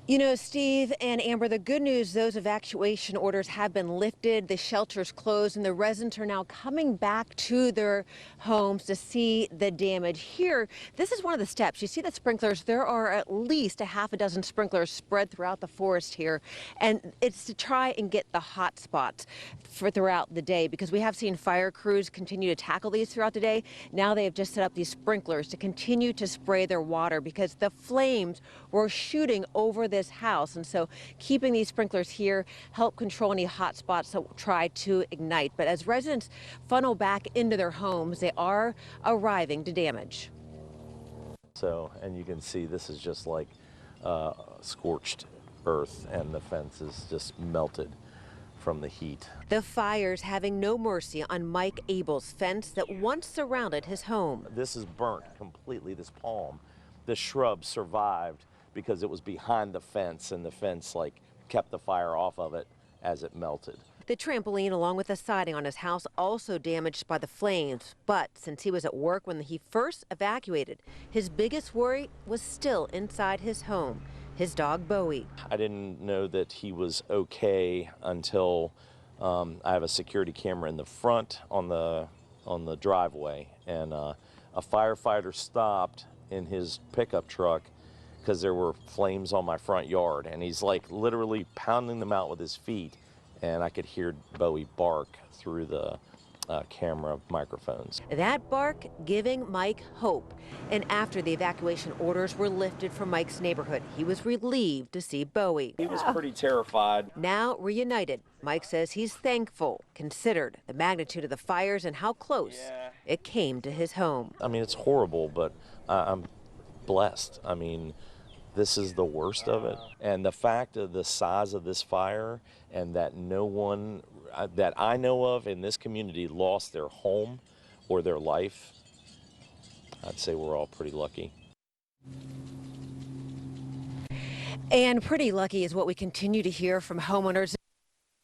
You know, Steve and Amber, the good news, those evacuation orders have been lifted, the shelters closed, and the residents are now coming back to their homes to see the damage. Here, this is one of the steps. You see the sprinklers, there are at least a half a dozen sprinklers spread throughout the forest here, and it's to try and get the hot spots for throughout the day, because we have seen fire crews continue to tackle these throughout the day. Now they have just set up these sprinklers to continue to spray their water because the flames were shooting over this house, and so keeping these sprinklers here help control any hot spots that will try to ignite. But as residents funnel back into their homes, they are arriving to damage. So, and you can see this is just like scorched earth, and the fence is just melted from the heat. The fires having no mercy on Mike Abel's fence that once surrounded his home. This is burnt completely, this palm. The shrub survived because it was behind the fence, and the fence like kept the fire off of it as it melted. The trampoline along with the siding on his house also damaged by the flames, but since he was at work when he first evacuated, his biggest worry was still inside his home, his dog Bowie. I didn't know that he was okay until I have a security camera in the front on the driveway, and a firefighter stopped in his pickup truck because there were flames on my front yard, and he's like literally pounding them out with his feet, and I could hear Bowie bark through the camera microphones. That bark giving Mike hope, and after the evacuation orders were lifted from Mike's neighborhood, he was relieved to see Bowie. He was pretty terrified. Now reunited, Mike says he's thankful, considered the magnitude of the fires and how close it came to his home. I mean, it's horrible, but I'm blessed. I mean, this is the worst of it. And the fact of the size of this fire, and that no one that I know of in this community lost their home or their life, I'd say we're all pretty lucky. And pretty lucky is what we continue to hear from homeowners.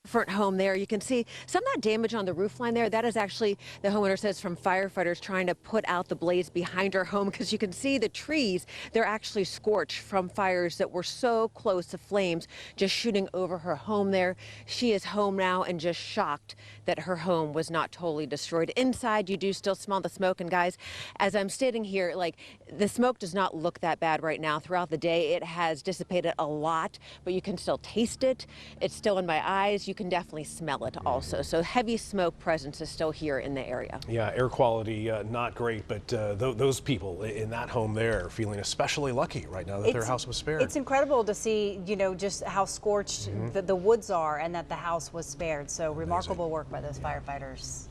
Front home there, you can see some of that damage on the roof line there. That is actually, the homeowner says, from firefighters trying to put out the blaze behind her home, because you can see the trees, they're actually scorched from fires that were so close to flames just shooting over her home there. She is home now and just shocked that her home was not totally destroyed. Inside, you do still smell the smoke, and guys, as I'm standing here, like, the smoke does not look that bad right now. Throughout the day, it has dissipated a lot, but you can still taste it. It's still in my eyes. You can definitely smell it also. So heavy smoke presence is still here in the area. Yeah, air quality not great, but those people in that home there are feeling especially lucky right now that their house was spared. It's incredible to see, you know, just how scorched the woods are and that the house was spared. So remarkable work by those firefighters.